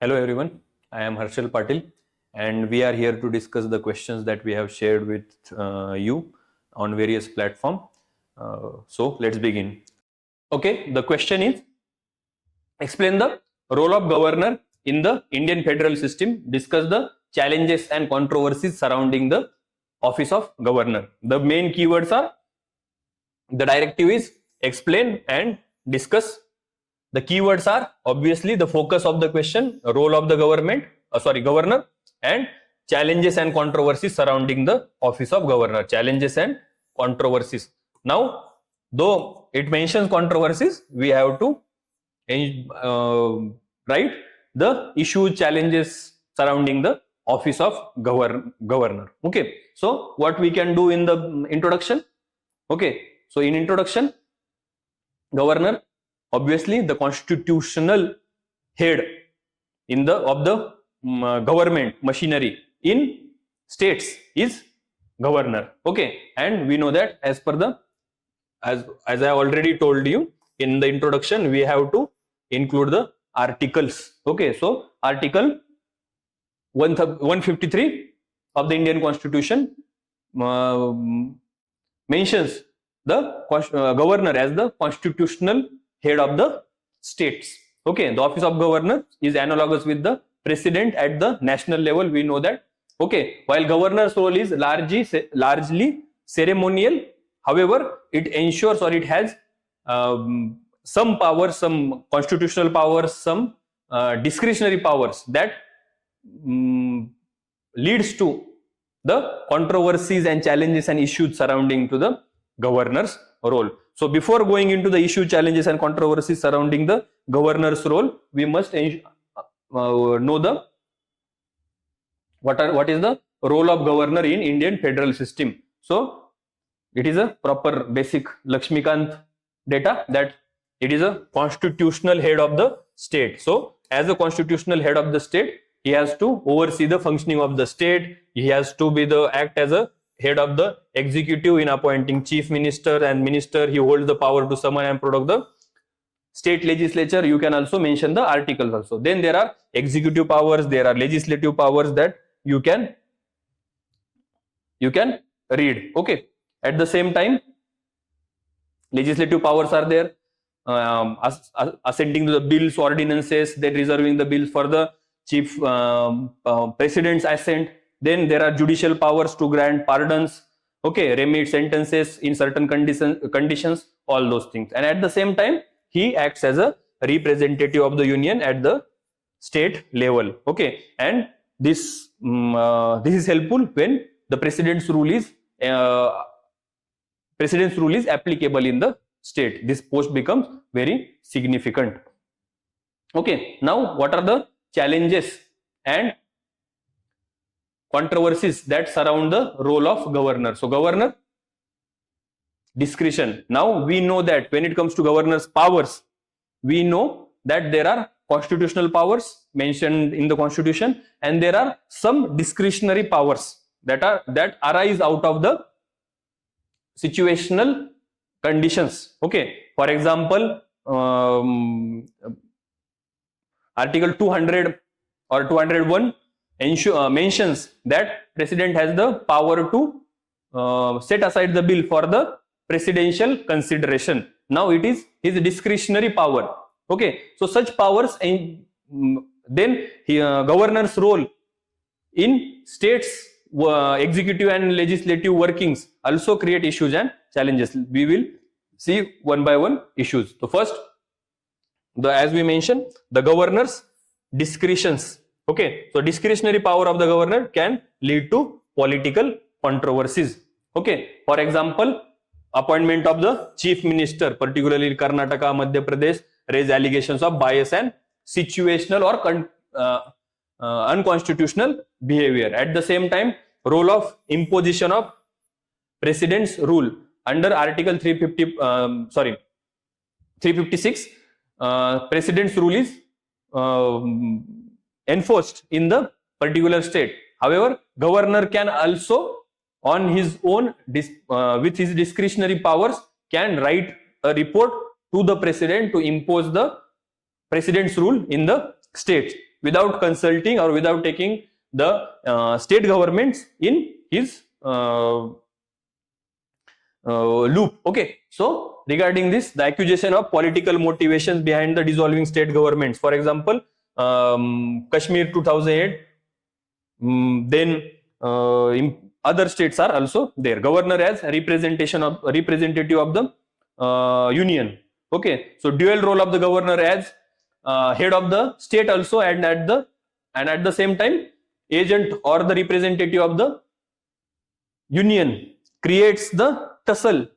Hello everyone, I am Harshal Patil and we are here to discuss the questions that we have shared with you on various platforms. So let's begin. Okay, the question is, explain the role of governor in the Indian federal system, discuss the challenges and controversies surrounding the office of governor. The main keywords are, the directive is explain and discuss. The keywords are obviously the focus of the question, role of the governor, and challenges and controversies surrounding the office of governor. Challenges and controversies. Now, though it mentions controversies, we have to write the issue, challenges surrounding the office of governor. Okay, so what we can do in the introduction? Okay, so in introduction, governor, obviously the constitutional head of the government machinery in states is governor. Okay, and we know that as I already told you in the introduction, we have to include the articles. Okay, so article 153 of the Indian Constitution mentions the governor as the constitutional head of the states. Okay, the office of governor is analogous with the president at the national level. We know that. Okay, while governor's role is largely ceremonial, however, it ensures, or it has some powers, some constitutional powers, some discretionary powers that leads to the controversies and challenges and issues surrounding to the governor's role. So before going into the issue, challenges and controversies surrounding the governor's role, we must know what is the role of governor in Indian federal system. So it is a proper basic Lakshmikant data that it is a constitutional head of the state. So as a constitutional head of the state, he has to oversee the functioning of the state. He has to act as a head of the executive in appointing chief minister and minister. He holds the power to summon and prorogue the state legislature. You can also mention the articles also. Then there are executive powers, there are legislative powers that you can read. Okay, at the same time, legislative powers are there, assenting to the bills, ordinances, then reserving the bills for the chief president's assent. Then there are judicial powers to grant pardons, okay, remit sentences in certain conditions, all those things. And at the same time, he acts as a representative of the union at the state level. Okay, and this is helpful when the president's rule is applicable in the state. This post becomes very significant. Okay, now what are the challenges and controversies that surround the role of governor? So governor, discretion. Now we know that when it comes to governor's powers, we know that there are constitutional powers mentioned in the constitution, and there are some discretionary powers that arise out of the situational conditions. Okay, for example, article 200 or 201 mentions that president has the power to set aside the bill for the presidential consideration. Now it is his discretionary power. Okay, so such powers, and then governor's role in states executive and legislative workings also create issues and challenges. We will see one by one issues. So first, as we mentioned, the governor's discretions. Okay, so discretionary power of the governor can lead to political controversies. Okay, for example, appointment of the chief minister, particularly in Karnataka, Madhya Pradesh, raise allegations of bias and situational or unconstitutional behavior. At the same time, role of imposition of president's rule under article 356, president's rule is enforced in the particular state. However, governor can also on his own with his discretionary powers can write a report to the president to impose the president's rule in the state. without consulting or without taking the state governments in his loop. Okay, so regarding this, the accusation of political motivations behind the dissolving state governments, for example, Kashmir 2008, then in other states are also there. Governor as representative of the union. Okay, so dual role of the governor as head of the state also, and at the same time agent or the representative of the union, creates the tussle,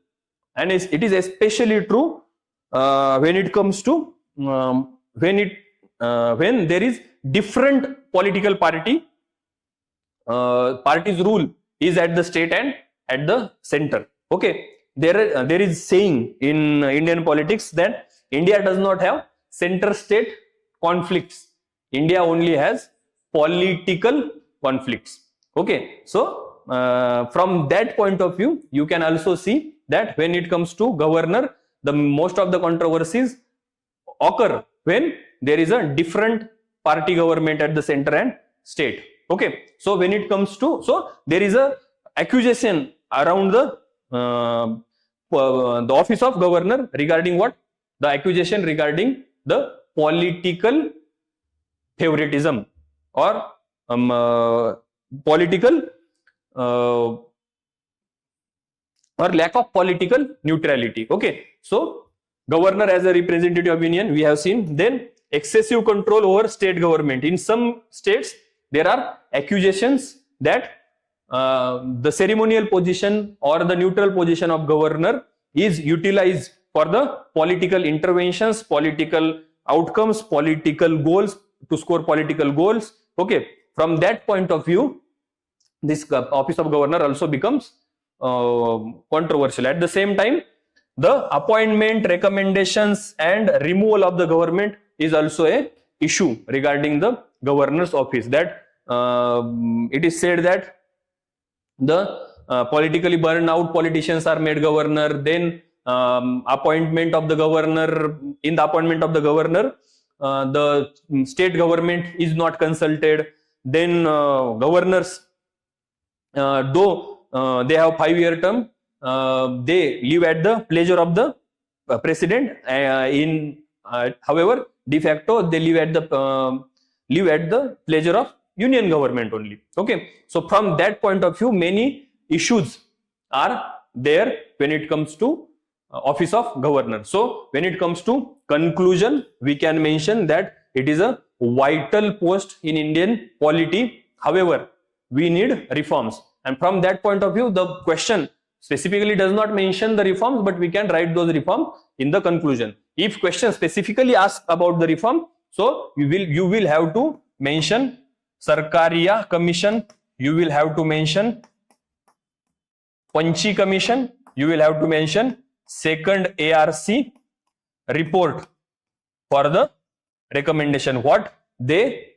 and it is especially true when it comes to when there is different political parties rule is at the state and at the center. Okay, there is saying in Indian politics that India does not have center state conflicts, India only has political conflicts. Okay, so from that point of view, you can also see that when it comes to governor, the most of the controversies occur when there is a different party government at the center and state. Okay, so when it comes to, so there is a accusation around the office of governor regarding what? The accusation regarding the political favoritism or political or lack of political neutrality. Okay, so governor as a representative of union, we have seen. Then excessive control over state government. In some states, there are accusations that the ceremonial position or the neutral position of governor is utilized for the political interventions, political outcomes, political goals, to score political goals. Okay, from that point of view, this office of governor also becomes controversial. At the same time, the appointment, recommendations and removal of the government is also a issue regarding the governor's office. That it is said that the politically burned out politicians are made governor. Then appointment of the governor, in the appointment of the governor, the state government is not consulted. Then governors, though they have 5-year term, they live at the pleasure of the president. However, de facto they live at the pleasure of union government only. Okay, so from that point of view, many issues are there when it comes to office of governor. So when it comes to conclusion, we can mention that it is a vital post in Indian polity. However, we need reforms, and from that point of view, the question specifically does not mention the reforms, but we can write those reforms in the conclusion. If question specifically asks about the reform, so you will have to mention Sarkariya Commission, you will have to mention Panchi Commission, you will have to mention second ARC report for the recommendation, what they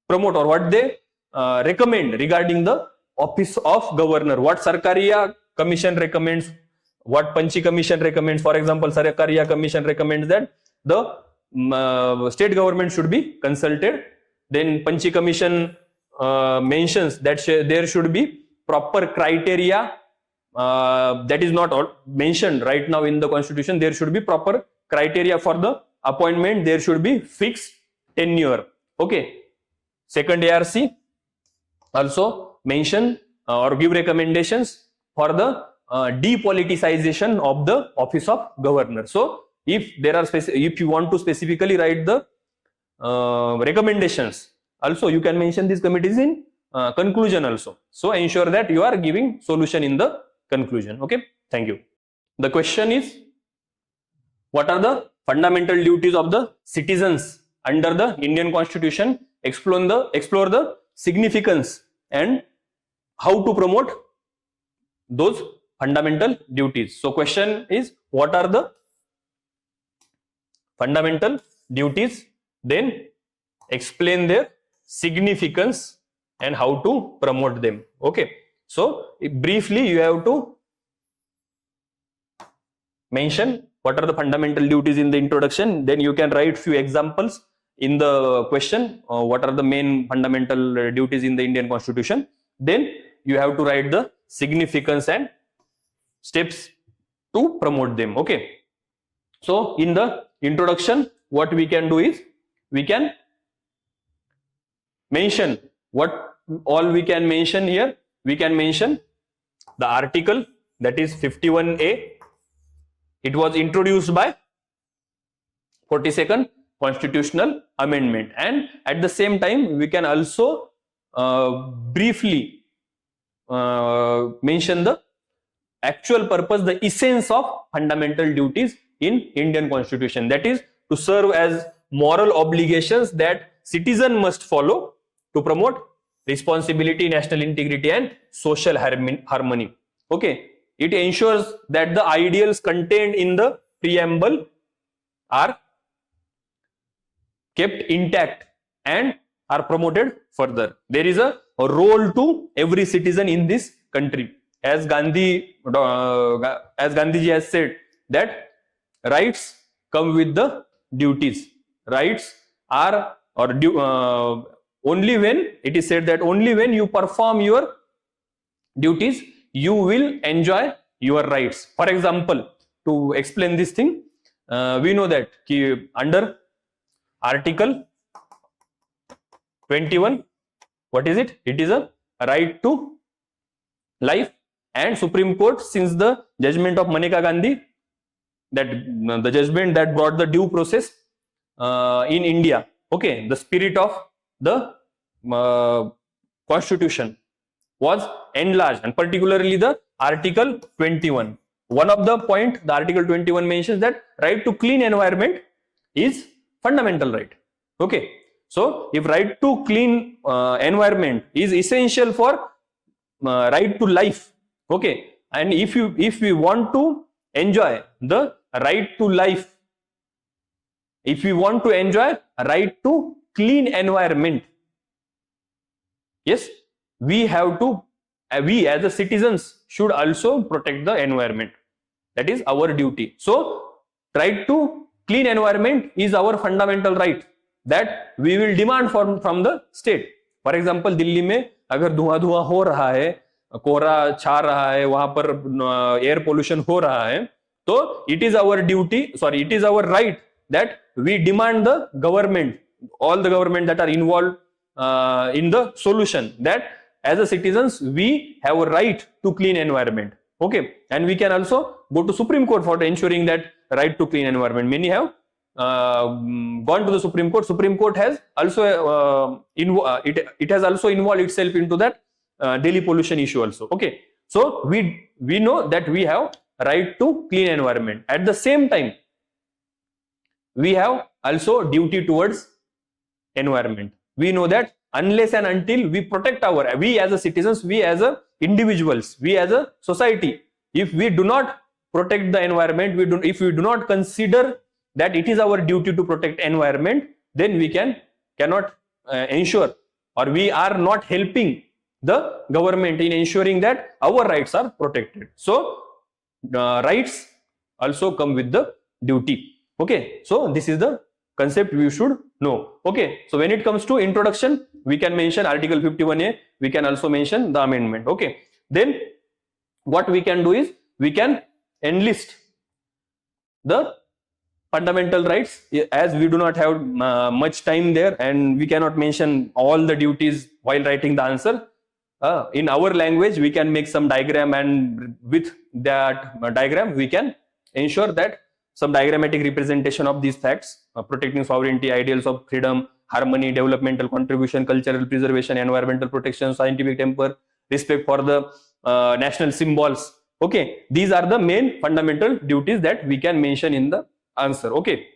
promote or what they recommend regarding the office of governor, what Sarkariya Commission recommends, what Panchi Commission recommends. For example, Sarkariya Commission recommends that the state government should be consulted. Then Panchi Commission mentions that there should be proper criteria that is not mentioned right now in the constitution. There should be proper criteria for the appointment. There should be fixed tenure. Okay, second ARC also mention or give recommendations for the depoliticization of the office of governor. So if there are if you want to specifically write the recommendations, also you can mention these committees in conclusion also. So ensure that you are giving solution in the conclusion. Okay, thank you. The question is, what are the fundamental duties of the citizens under the Indian Constitution? Explore the significance and how to promote those fundamental duties. So question is, what are the fundamental duties? Then explain their significance and how to promote them. Okay, so briefly you have to mention what are the fundamental duties in the introduction. Then you can write few examples in the question, what are the main fundamental duties in the Indian Constitution. Then you have to write the significance and steps to promote them. Okay. So in the introduction, what we can do is we can mention what all we can mention here. We can mention the article, that is 51A. It was introduced by 42nd Constitutional Amendment, and at the same time we can also briefly mention the actual purpose, the essence of fundamental duties in Indian Constitution, that is to serve as moral obligations that citizen must follow to promote responsibility, national integrity and social harmony. Okay, it ensures that the ideals contained in the preamble are kept intact and are promoted further. There is a role to every citizen in this country. As Gandhiji has said that rights come with the duties. Rights are only when it is said that only when you perform your duties you will enjoy your rights. For example, to explain this thing, we know that under Article 21, what is it? It is a right to life, and Supreme Court, since the judgment of Maneka Gandhi, that the judgment that brought the due process in India, okay, the spirit of the Constitution was enlarged, and particularly the Article 21. One of the point, the Article 21 mentions that right to clean environment is fundamental right. Okay, so if right to clean environment is essential for right to life, okay, and if we want to enjoy the right to life, if we want to enjoy right to clean environment, yes, we have to, we as the citizens should also protect the environment. That is our duty. So right to clean environment is our fundamental right that we will demand from the state. For example, Delhi में अगर धुआं हो रहा है, कोहरा छा रहा है, वहां पर एयर पोल्यूशन हो रहा है, तो it is our duty, sorry, it is our right that we demand the government, all the government that are involved in the solution, that as a citizens we have a right to clean environment. Okay, and we can also go to Supreme Court for ensuring that right to clean environment. Many have gone to the Supreme Court. Supreme Court has also it has also involved itself into that Delhi pollution issue also. Okay, so we know that we have right to clean environment. At the same time, we have also duty towards environment. We know that unless and until we protect we as a citizens, we as a individuals, we as a society, if we do not protect the environment, if we do not consider that it is our duty to protect environment, then we cannot ensure, or we are not helping the government in ensuring that our rights are protected. So rights also come with the duty. Okay, so this is the concept we should know. Okay, so when it comes to introduction, we can mention Article 51A, we can also mention the amendment. Okay, then what we can do is we can enlist the fundamental rights, as we do not have much time there and we cannot mention all the duties while writing the answer. In our language we can make some diagram, and with that diagram we can ensure that some diagrammatic representation of these facts: protecting sovereignty, ideals of freedom, harmony, developmental contribution, cultural preservation, environmental protection, scientific temper, respect for the national symbols. Okay, these are the main fundamental duties that we can mention in the answer. Okay,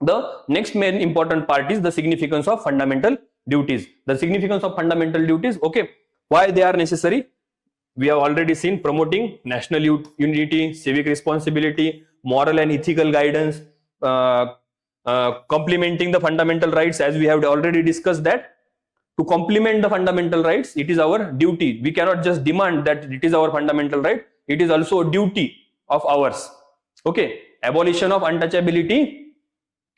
the next main important part is the significance of fundamental duties. The significance of fundamental duties, okay, why they are necessary? We have already seen: promoting national unity, civic responsibility, moral and ethical guidance, complementing the fundamental rights, as we have already discussed that to complement the fundamental rights, it is our duty. We cannot just demand that it is our fundamental right, it is also a duty of ours. Okay, abolition of untouchability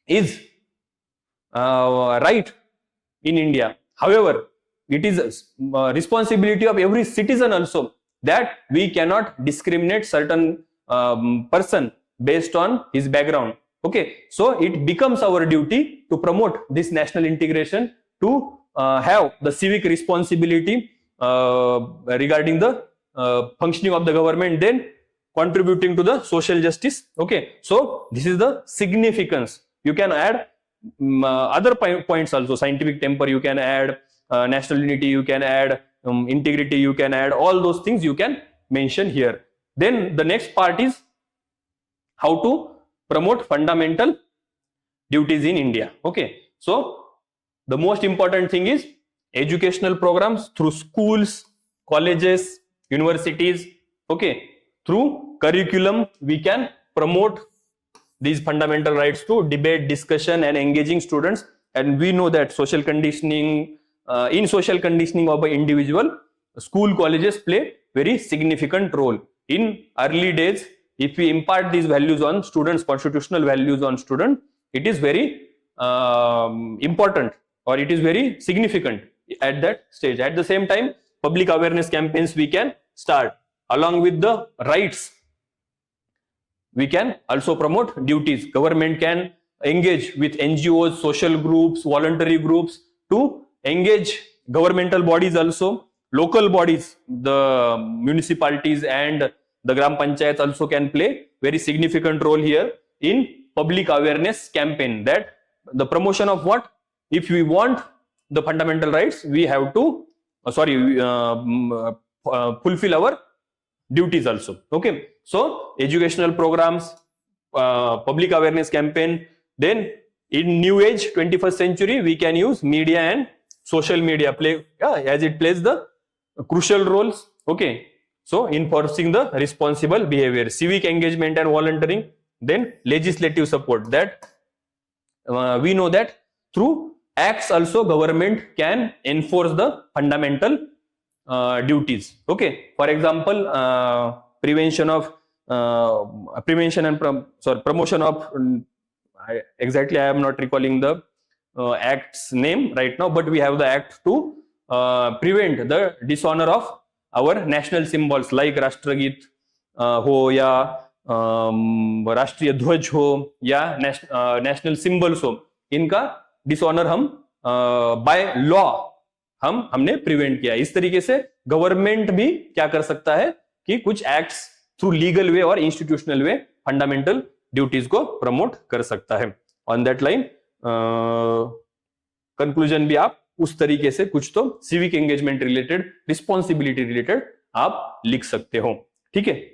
is right in India. However, it is responsibility of every citizen also that we cannot discriminate certain person based on his background. Okay, so it becomes our duty to promote this national integration, to have the civic responsibility regarding the functioning of the government, then contributing to the social justice. Okay, so this is the significance. You can add other points also, scientific temper you can add, national unity you can add, integrity you can add, all those things you can mention here. Then the next part is how to promote fundamental duties in India. Okay, so the most important thing is educational programs through schools, colleges, universities. Okay, through curriculum we can promote these fundamental rights through debate, discussion, and engaging students. And we know that social conditioning, in social conditioning of an individual, school, colleges play very significant role. In early days, if we impart these values on students, constitutional values on students, it is very important, or it is very significant at that stage. At the same time, public awareness campaigns we can start. Along with the rights, we can also promote duties. Government can engage with NGOs, social groups, voluntary groups to engage governmental bodies also. Local bodies, the municipalities and the gram panchayats also can play very significant role here in public awareness campaign. That the promotion of what? If we want the fundamental rights, we have to fulfill our duties also. Okay, so educational programs, public awareness campaign. Then in new age 21st century, we can use media and social media play as it plays the crucial roles. Okay, so enforcing the responsible behavior, civic engagement and volunteering. Then legislative support, that we know that through acts also government can enforce the fundamental duties. Okay, for example, promotion of exactly I am not recalling the act's name right now, but we have the act to prevent the dishonor of our national symbols like Rashtragit हो या राष्ट्रीय ध्वज हो या national symbols हो, इनका dishonour हम by law हमने प्रिवेंट किया. इस तरीके से गवर्नमेंट भी क्या कर सकता है कि कुछ एक्ट्स थ्रू लीगल वे और इंस्टीट्यूशनल वे फंडामेंटल ड्यूटीज को प्रमोट कर सकता है. ऑन दैट लाइन कंक्लूजन भी आप उस तरीके से कुछ तो civic engagement related, responsibility related आप लिख सकते हो. ठीक है.